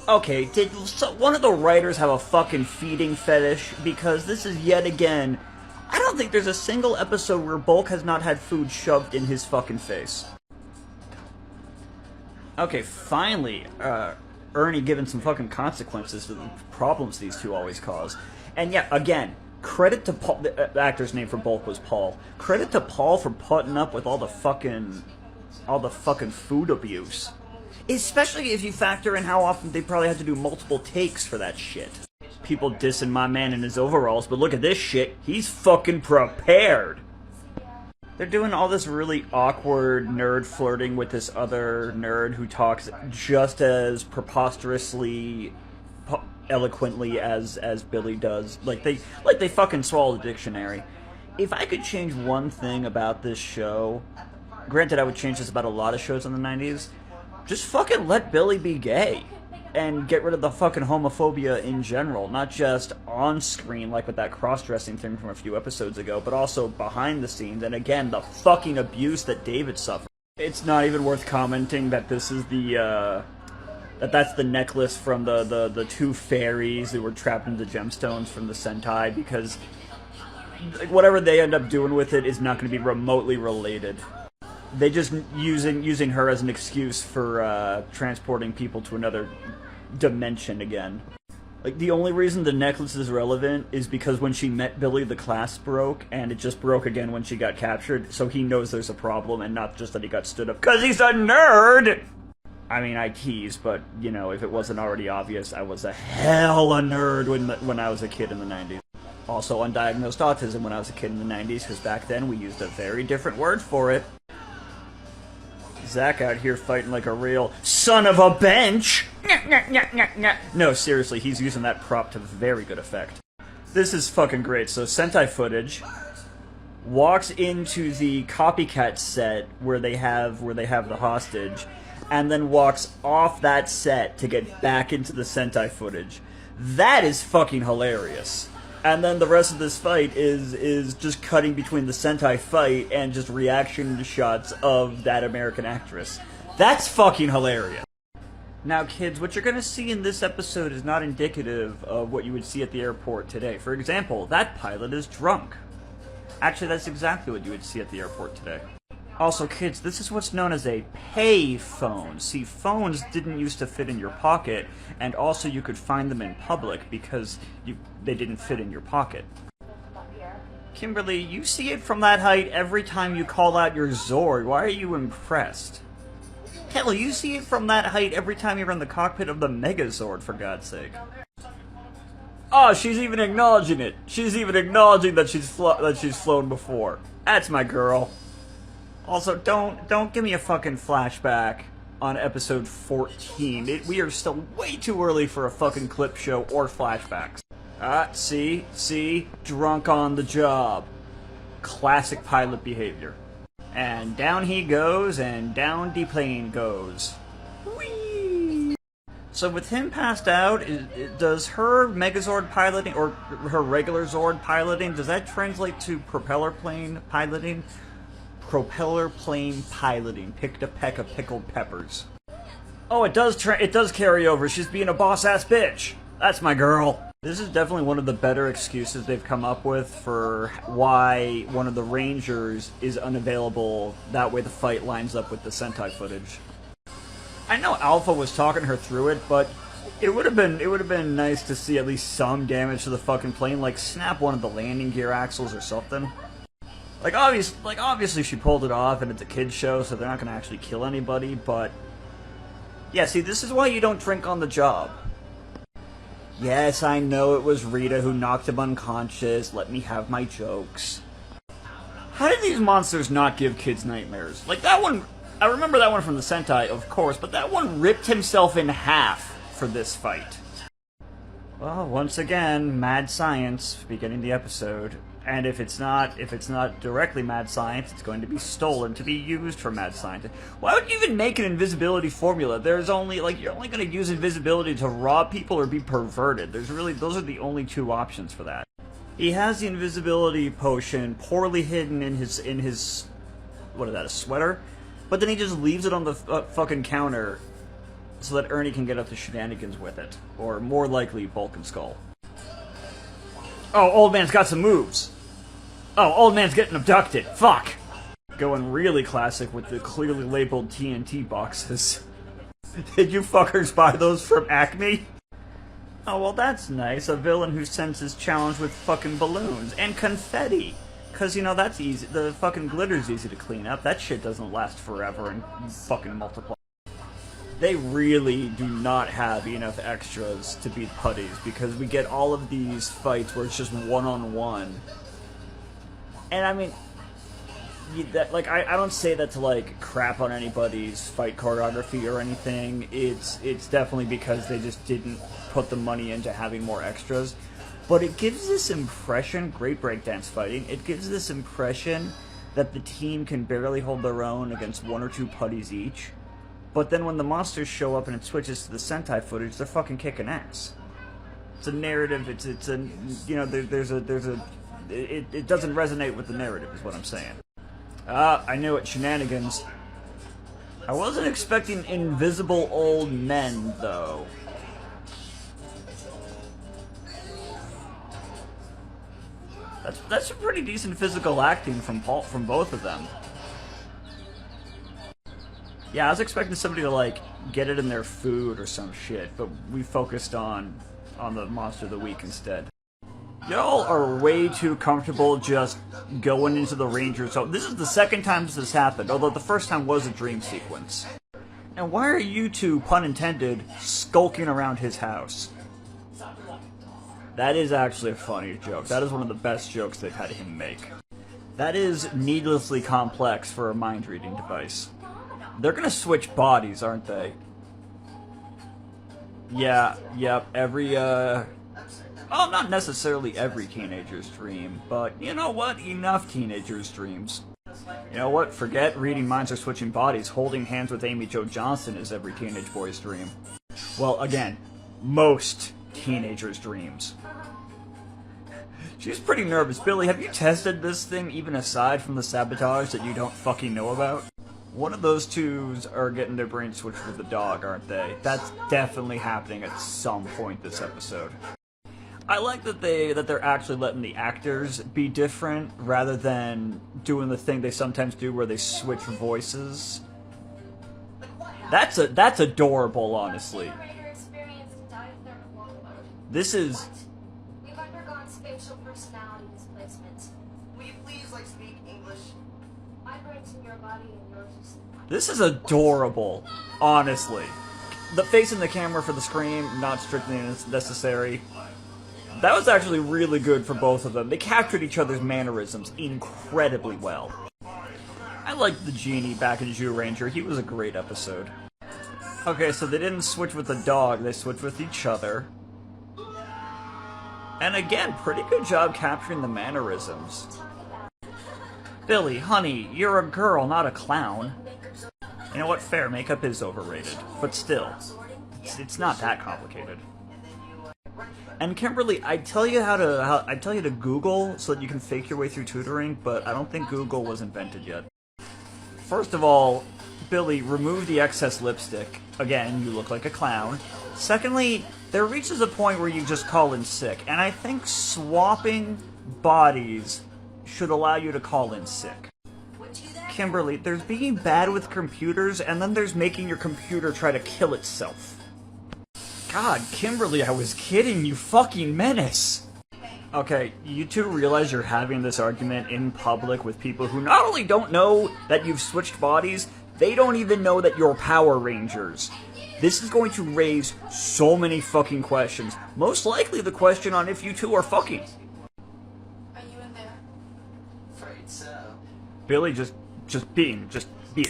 Okay, did one of the writers have a fucking feeding fetish? Because this is yet again... I don't think there's a single episode where Bulk has not had food shoved in his fucking face. Okay, finally, Ernie given some fucking consequences to the problems these two always cause. And yeah, again, credit to Paul... The actor's name for Bulk was Paul. Credit to Paul for putting up with all the fucking food abuse. Especially if you factor in how often they probably had to do multiple takes for that shit. People dissing my man in his overalls, but look at this shit. He's fucking prepared. They're doing all this really awkward nerd flirting with this other nerd who talks just as preposterously eloquently as Billy does. Like they fucking swallow the dictionary. If I could change one thing about this show, granted I would change this about a lot of shows in the 90s, just fucking let Billy be gay. And get rid of the fucking homophobia in general. Not just on screen, like with that cross-dressing thing from a few episodes ago, but also behind the scenes. And again, the fucking abuse that David suffered. It's not even worth commenting that this is the, that's the necklace from the two fairies who were trapped in the gemstones from the Sentai, because whatever they end up doing with it is not going to be remotely related. They just using her as an excuse for transporting people to another dimension again. Like, the only reason the necklace is relevant is because when she met Billy, the clasp broke, and it just broke again when she got captured, so he knows there's a problem, and not just that he got stood up, 'cause he's a nerd! I mean, I tease, but, you know, if it wasn't already obvious, I was a hella nerd when I was a kid in the 90s. Also, undiagnosed autism when I was a kid in the 90s, because back then we used a very different word for it. Zach out here fighting like a real son of a bench! No, seriously, he's using that prop to very good effect. This is fucking great. So, Sentai footage walks into the copycat set where they have the hostage, and then walks off that set to get back into the Sentai footage. That is fucking hilarious. And then the rest of this fight is just cutting between the Sentai fight and just reaction shots of that American actress. That's fucking hilarious. Now, kids, what you're going to see in this episode is not indicative of what you would see at the airport today. For example, that pilot is drunk. Actually, that's exactly what you would see at the airport today. Also, kids, this is what's known as a pay phone. See, phones didn't used to fit in your pocket, and also you could find them in public because they didn't fit in your pocket. Kimberly, you see it from that height every time you call out your Zord. Why are you impressed? Hell, you see it from that height every time you're in the cockpit of the Megazord, for God's sake. Oh, she's even acknowledging it. She's even acknowledging that she's flown before. That's my girl. Also, don't give me a fucking flashback on episode 14. We are still way too early for a fucking clip show or flashbacks. See? Drunk on the job. Classic pilot behavior. And down he goes, and down the plane goes. Whee! So with him passed out, does her Megazord piloting, or her regular Zord piloting, does that translate to propeller plane piloting? Propeller plane piloting. Picked a peck of pickled peppers. Oh, it does carry over. She's being a boss-ass bitch. That's my girl. This is definitely one of the better excuses they've come up with for why one of the Rangers is unavailable. That way the fight lines up with the Sentai footage. I know Alpha was talking her through it, but it would have been nice to see at least some damage to the fucking plane, like snap one of the landing gear axles or something. Like obviously she pulled it off, and it's a kid's show, so they're not gonna actually kill anybody, but yeah, see, this is why you don't drink on the job. Yes, I know it was Rita who knocked him unconscious. Let me have my jokes. How did these monsters not give kids nightmares? Like that one, I remember that one from the Sentai, of course, but that one ripped himself in half for this fight. Well, once again, mad science beginning the episode. And if it's not directly mad science, it's going to be stolen to be used for mad science. Why would you even make an invisibility formula? There's only, like, you're only going to use invisibility to rob people or be perverted. Those are the only two options for that. He has the invisibility potion poorly hidden in his what is that, a sweater? But then he just leaves it on the fucking counter so that Ernie can get up to shenanigans with it. Or more likely, Bulk and Skull. Oh, old man's got some moves. Oh, old man's getting abducted. Fuck. Going really classic with the clearly labeled TNT boxes. Did you fuckers buy those from Acme? Oh, well that's nice. A villain who sends his challenge with fucking balloons. And confetti. Because, you know, that's easy. The fucking glitter's easy to clean up. That shit doesn't last forever and fucking multiply. They really do not have enough extras to beat putties, because we get all of these fights where it's just one-on-one. And I mean, I don't say that to, like, crap on anybody's fight choreography or anything. It's definitely because they just didn't put the money into having more extras. But it gives this impression, great breakdance fighting, it gives this impression that the team can barely hold their own against one or two putties each. But then when the monsters show up and it switches to the Sentai footage, they're fucking kicking ass. It's a narrative, it's a, you know, it doesn't resonate with the narrative, is what I'm saying. I knew it, shenanigans. I wasn't expecting invisible old men, though. That's some pretty decent physical acting from both of them. Yeah, I was expecting somebody to, like, get it in their food or some shit, but we focused on the Monster of the Week instead. Y'all are way too comfortable just going into the Ranger Zone. This is the second time this has happened, although the first time was a dream sequence. And why are you two, pun intended, skulking around his house? That is actually a funny joke. That is one of the best jokes they've had him make. That is needlessly complex for a mind-reading device. They're gonna switch bodies, aren't they? Yeah, yep, oh, not necessarily every teenager's dream, but you know what? Enough teenagers' dreams. You know what? Forget reading minds or switching bodies. Holding hands with Amy Jo Johnson is every teenage boy's dream. Well, again, most teenagers' dreams. She's pretty nervous. Billy, have you tested this thing even aside from the sabotage that you don't fucking know about? One of those twos are getting their brains switched with the dog, aren't they? That's definitely happening at some point this episode. I like that they're actually letting the actors be different rather than doing the thing they sometimes do where they switch voices. That's adorable, honestly. This is... We've undergone spatial personality displacement. Will you please, like, speak English? My brain's in your body and yours is in mine. This is adorable, honestly. The face in the camera for the scream, not strictly necessary. That was actually really good for both of them. They captured each other's mannerisms incredibly well. I liked the genie back in Zyuranger. He was a great episode. Okay, so they didn't switch with the dog, they switched with each other. And again, pretty good job capturing the mannerisms. Billy, honey, you're a girl, not a clown. You know what? Fair, makeup is overrated. But still, it's not that complicated. And Kimberly, I tell you to Google so that you can fake your way through tutoring, but I don't think Google was invented yet. First of all, Billy, remove the excess lipstick. Again, you look like a clown. Secondly, there reaches a point where you just call in sick, and I think swapping bodies should allow you to call in sick. Kimberly, there's being bad with computers, and then there's making your computer try to kill itself. God, Kimberly, I was kidding, you fucking menace! Okay, you two realize you're having this argument in public with people who not only don't know that you've switched bodies, they don't even know that you're Power Rangers. This is going to raise so many fucking questions. Most likely the question on if you two are fucking. Are you in there? Afraid so. Billy just being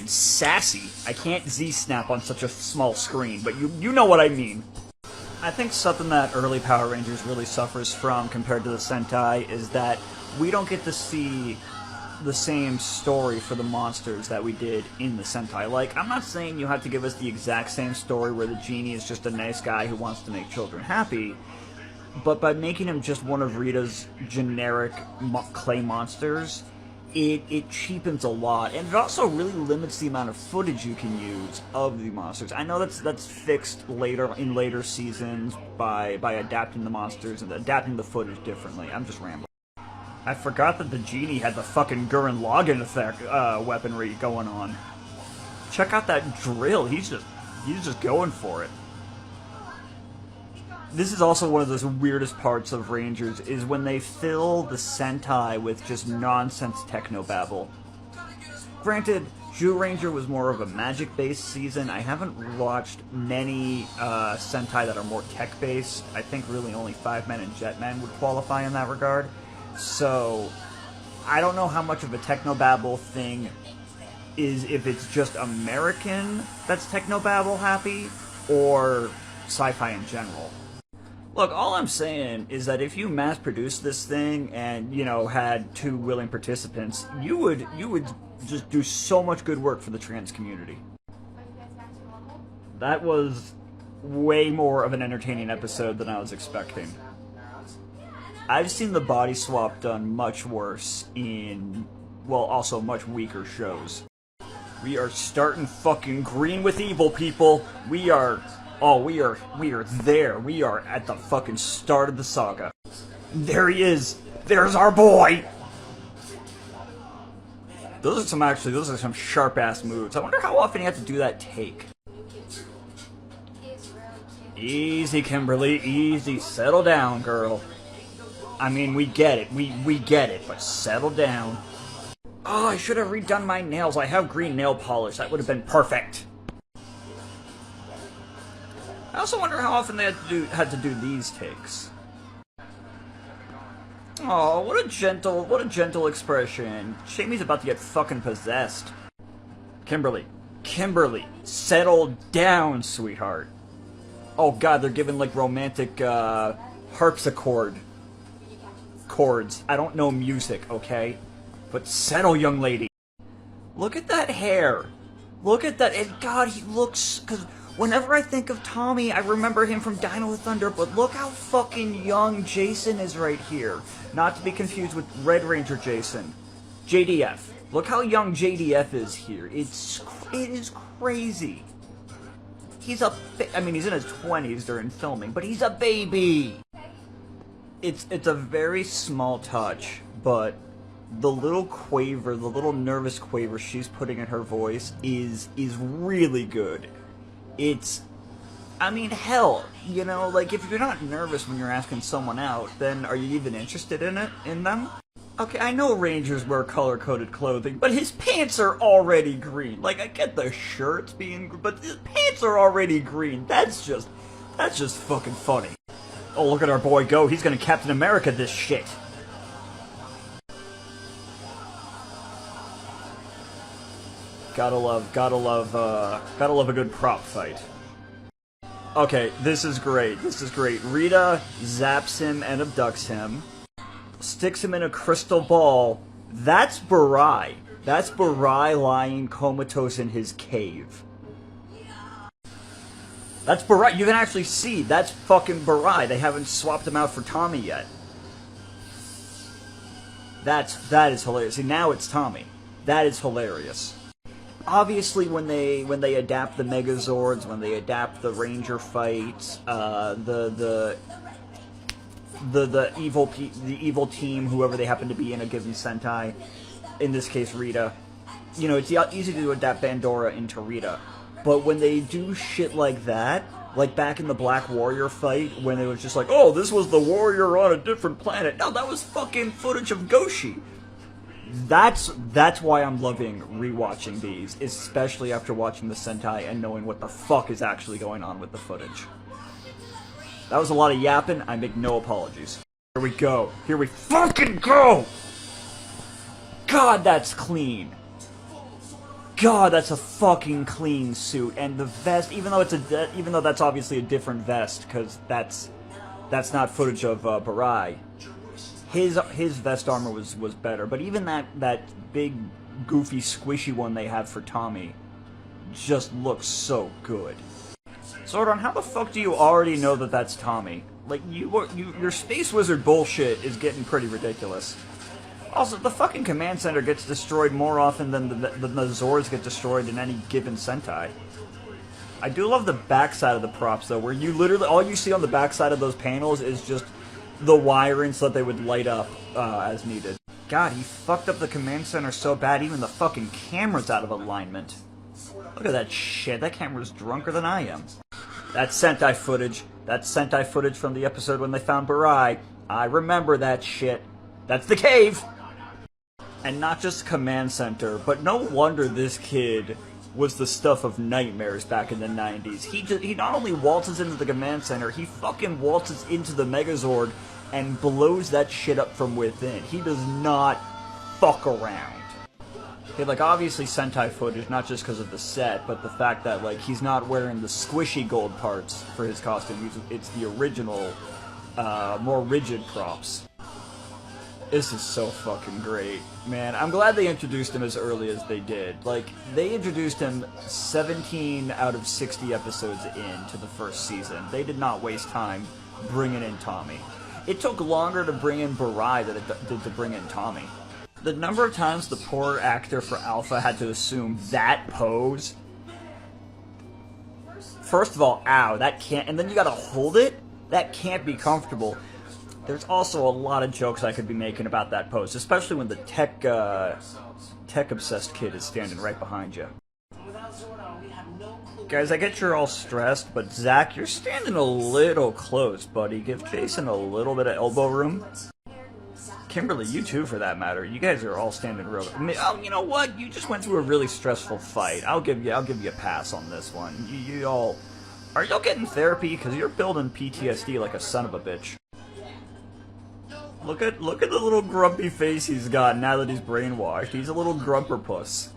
sassy. I can't Z-snap on such a small screen, but you know what I mean. I think something that early Power Rangers really suffers from compared to the Sentai is that we don't get to see the same story for the monsters that we did in the Sentai. Like, I'm not saying you have to give us the exact same story where the genie is just a nice guy who wants to make children happy, but by making him just one of Rita's generic clay monsters, it cheapens a lot, and it also really limits the amount of footage you can use of the monsters. I know that's fixed later in later seasons by adapting the monsters and adapting the footage differently. I'm just rambling. I forgot that the genie had the fucking Gurren Lagann effect weaponry going on. Check out that drill. He's just going for it. This is also one of those weirdest parts of Rangers, is when they fill the Sentai with just nonsense technobabble. Granted, Zyuranger was more of a magic-based season. I haven't watched many Sentai that are more tech-based. I think really only Fiveman and Jetman would qualify in that regard. So, I don't know how much of a technobabble thing is if it's just American that's technobabble happy, or sci-fi in general. Look, all I'm saying is that if you mass-produced this thing and, you know, had 2 willing participants, you would just do so much good work for the trans community. That was way more of an entertaining episode than I was expecting. I've seen the body swap done much worse in, well, also much weaker shows. We are starting fucking green with evil, people. We are there. We are at the fucking start of the saga. There he is. There's our boy. Those are some sharp-ass moves. I wonder how often you have to do that take. Easy, Kimberly. Easy. Settle down, girl. I mean, we get it. We get it, but settle down. Oh, I should have redone my nails. I have green nail polish. That would have been perfect. I also wonder how often they had to do these takes. Oh, what a gentle expression. Shamey's about to get fucking possessed. Kimberly, settle down, sweetheart. Oh god, they're giving like romantic harpsichord chords. I don't know music, okay? But settle, young lady. Look at that hair. Look at that. And god, he looks... Because whenever I think of Tommy, I remember him from Dino Thunder, but look how fucking young Jason is right here. Not to be confused with Red Ranger Jason. JDF. Look how young JDF is here. It is crazy. He's I mean, he's in his 20s during filming, but he's a baby! It's a very small touch, but the little quaver, the little nervous quaver she's putting in her voice is really good. I mean, hell, you know, like, if you're not nervous when you're asking someone out, then are you even interested in them? Okay, I know Rangers wear color-coded clothing, but his pants are already green. Like, I get the shirts being, but his pants are already green. That's just fucking funny. Oh, look at our boy go. He's gonna Captain America this shit. Gotta love a good prop fight. Okay, this is great. Rita zaps him and abducts him, sticks him in a crystal ball. That's Barai. That's Barai lying comatose in his cave. That's Barai. You can actually see, that's fucking Barai. They haven't swapped him out for Tommy yet. That is hilarious. See, now it's Tommy. That is hilarious. Obviously, when they adapt the Megazords, when they adapt the Ranger fights, the evil team, whoever they happen to be in a given Sentai, in this case Rita, you know, it's easy to adapt Bandora into Rita. But when they do shit like that, like back in the Black Warrior fight, when it was just like, oh, this was the warrior on a different planet. No, that was fucking footage of Goshi. That's why I'm loving rewatching these, especially after watching the Sentai and knowing what the fuck is actually going on with the footage. That was a lot of yapping. I make no apologies. Here we go. Here we fucking go! God, that's clean. God, that's a fucking clean suit. And the vest, even though that's obviously a different vest, because that's not footage of Barai. His vest armor was better, but even that big, goofy, squishy one they have for Tommy just looks so good. Zordon, how the fuck do you already know that that's Tommy? Like, your Space Wizard bullshit is getting pretty ridiculous. Also, the fucking command center gets destroyed more often than the Zords get destroyed in any given Sentai. I do love the backside of the props, though, where you literally, all you see on the backside of those panels is just the wiring so that they would light up as needed. God, he fucked up the command center so bad, even the fucking camera's out of alignment. Look at that shit, that camera's drunker than I am. That's Sentai footage. That's Sentai footage from the episode when they found Barai. I remember that shit. That's the cave! And not just command center, but no wonder this kid was the stuff of nightmares back in the 90s. He not only waltzes into the command center, he fucking waltzes into the Megazord and blows that shit up from within. He does not fuck around. Okay, like, obviously Sentai footage, not just because of the set, but the fact that, like, he's not wearing the squishy gold parts for his costume. It's the original, more rigid props. This is so fucking great. Man, I'm glad they introduced him as early as they did. Like, they introduced him 17 out of 60 episodes into the first season. They did not waste time bringing in Tommy. It took longer to bring in Barai than it did to bring in Tommy. The number of times the poor actor for Alpha had to assume that pose. First of all, ow, that can't, and then you gotta hold it? That can't be comfortable. There's also a lot of jokes I could be making about that pose, especially when the tech-obsessed kid is standing right behind you. Guys, I get you're all stressed, but Zach, you're standing a little close, buddy. Give Jason a little bit of elbow room. Kimberly, you too, for that matter. You guys are all standing real. Oh, you know what? You just went through a really stressful fight. I'll give you a pass on this one. You all, are y'all getting therapy? Because you're building PTSD like a son of a bitch. Look at the little grumpy face he's got now that he's brainwashed. He's a little grumper puss.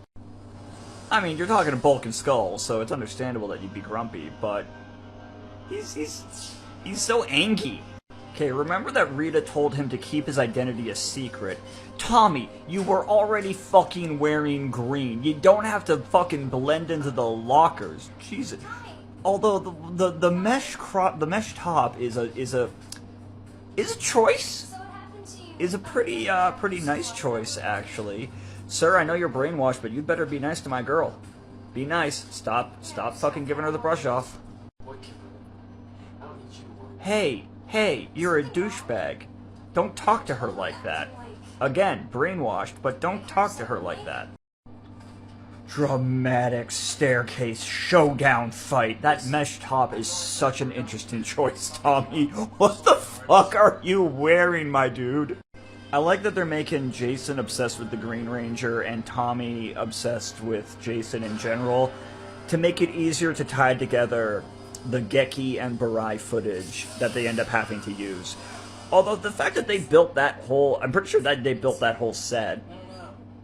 I mean, you're talking to Bulk and Skull, so it's understandable that you'd be grumpy, but he's so angry. Okay, remember that Rita told him to keep his identity a secret? Tommy, you were already fucking wearing green. You don't have to fucking blend into the lockers. Jesus. Although the mesh top is a choice. Is a pretty nice choice, actually. Sir, I know you're brainwashed, but you'd better be nice to my girl. Be nice. Stop fucking giving her the brush off. Hey, you're a douchebag. Don't talk to her like that. Again, brainwashed, but don't talk to her like that. Dramatic staircase showdown fight. That mesh top is such an interesting choice, Tommy. What the fuck are you wearing, my dude? I like that they're making Jason obsessed with the Green Ranger and Tommy obsessed with Jason in general to make it easier to tie together the Geki and Barai footage that they end up having to use. Although the fact that they built that whole... I'm pretty sure that they built that whole set.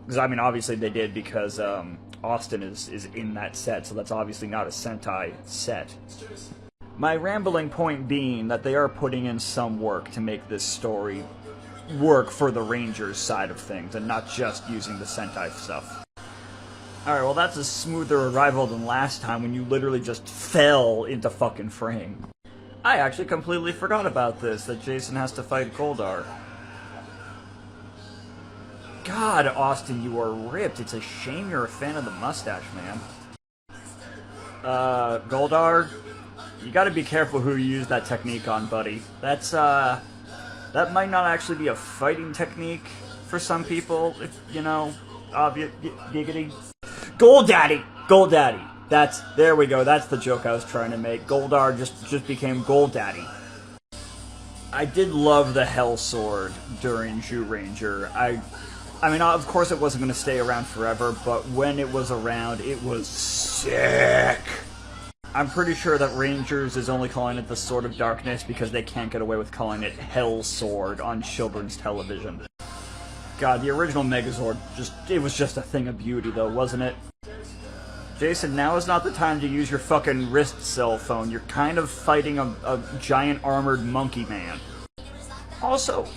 Because, I mean, obviously they did because Austin is in that set, so that's obviously not a Sentai set. My rambling point being that they are putting in some work to make this story work for the Rangers side of things, and not just using the Sentai stuff. Alright, well that's a smoother arrival than last time when you literally just fell into fucking frame. I actually completely forgot about this, that Jason has to fight Goldar. God, Austin, you are ripped. It's a shame you're a fan of the mustache, man. Goldar, you gotta be careful who you use that technique on, buddy. That's, that might not actually be a fighting technique for some people, if, you know, giggity. Gold Daddy! Gold Daddy! There we go, that's the joke I was trying to make. Goldar just became Gold Daddy. I did love the Hell Sword during Zyuranger. I mean, of course it wasn't going to stay around forever, but when it was around, it was sick! I'm pretty sure that Rangers is only calling it the Sword of Darkness because they can't get away with calling it Hell Sword on children's television. God, the original Megazord, it was just a thing of beauty though, wasn't it? Jason, now is not the time to use your fucking wrist cell phone. You're kind of fighting a giant armored monkey man. Also,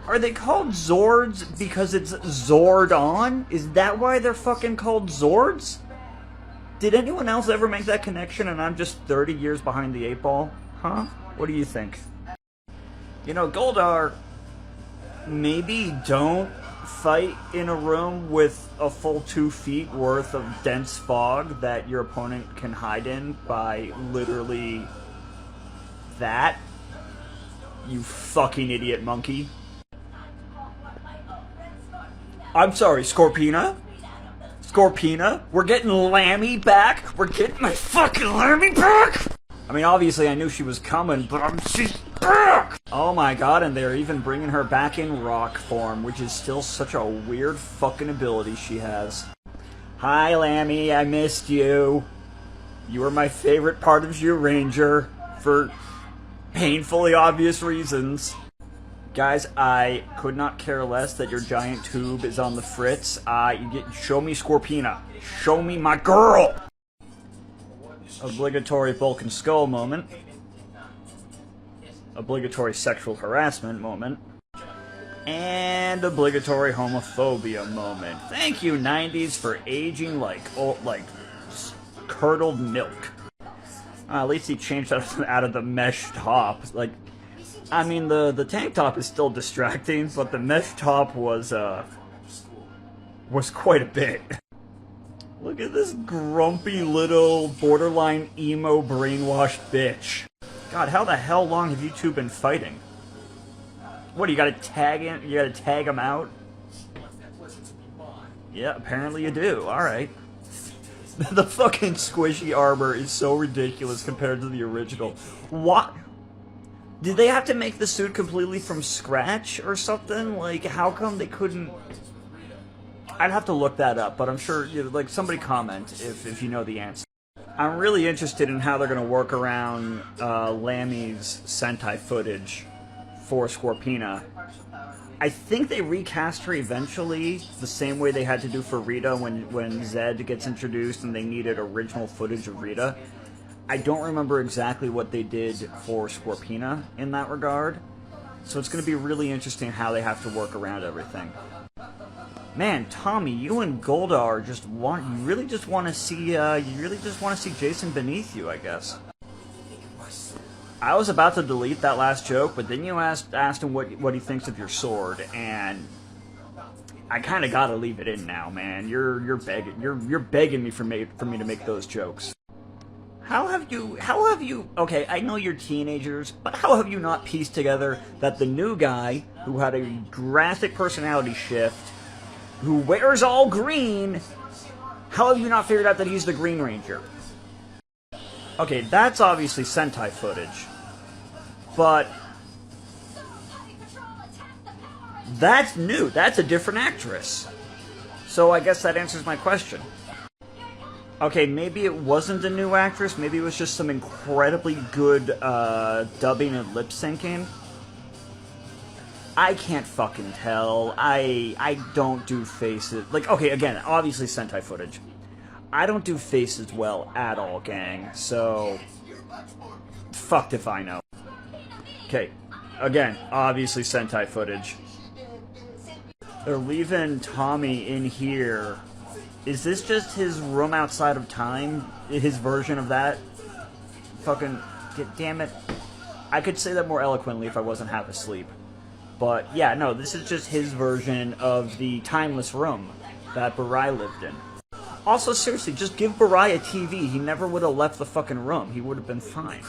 are they called Zords because it's Zord on? Is that why they're fucking called Zords? Did anyone else ever make that connection and I'm just 30 years behind the 8 ball? Huh? What do you think? You know, Goldar, maybe don't fight in a room with a full 2 feet worth of dense fog that your opponent can hide in by literally that, you fucking idiot monkey. I'm sorry, Scorpina? Scorpina? We're getting Lammy back? We're getting my fucking Lammy back? I mean, obviously I knew she was coming, but she's back! Oh my god, and they're even bringing her back in rock form, which is still such a weird fucking ability she has. Hi, Lammy, I missed you. You were my favorite part of Ranger for painfully obvious reasons. Guys, I could not care less that your giant tube is on the fritz. Show me Scorpina. Show me my girl! Obligatory Bulk and Skull moment. Obligatory sexual harassment moment. And obligatory homophobia moment. Thank you, 90s, for aging like curdled milk. At least he changed out of the mesh top. Like, I mean, the tank top is still distracting, but the mesh top was quite a bit. Look at this grumpy little borderline emo brainwashed bitch. God, how the hell long have you two been fighting? What, you gotta tag in? You gotta tag him out? Yeah, apparently you do. Alright. The fucking squishy armor is so ridiculous compared to the original. What? Did they have to make the suit completely from scratch or something? Like, how come they couldn't... I'd have to look that up, but I'm sure, like, somebody comment if you know the answer. I'm really interested in how they're going to work around Lammy's Sentai footage for Scorpina. I think they recast her eventually, the same way they had to do for Rita when Zed gets introduced and they needed original footage of Rita. I don't remember exactly what they did for Scorpina in that regard, so it's going to be really interesting how they have to work around everything. Man, Tommy, you and Golda are you really just want to see Jason beneath you, I guess. I was about to delete that last joke, but then you asked him what he thinks of your sword, and I kind of gotta leave it in now, man. You're begging me for me to make those jokes. How have you, okay, I know you're teenagers, but how have you not pieced together that the new guy, who had a drastic personality shift, who wears all green, how have you not figured out that he's the Green Ranger? Okay, that's obviously Sentai footage, but that's new, that's a different actress. So I guess that answers my question. Okay, maybe it wasn't a new actress, maybe it was just some incredibly good dubbing and lip syncing. I can't fucking tell. I don't do faces. Like, okay, again, obviously Sentai footage. I don't do faces well at all, gang, so fucked if I know. Okay, again, obviously Sentai footage. They're leaving Tommy in here. Is this just his room outside of time? His version of that? Fucking, damn it. I could say that more eloquently if I wasn't half asleep. But, yeah, no, this is just his version of the timeless room that Barai lived in. Also, seriously, just give Barai a TV. He never would have left the fucking room. He would have been fine.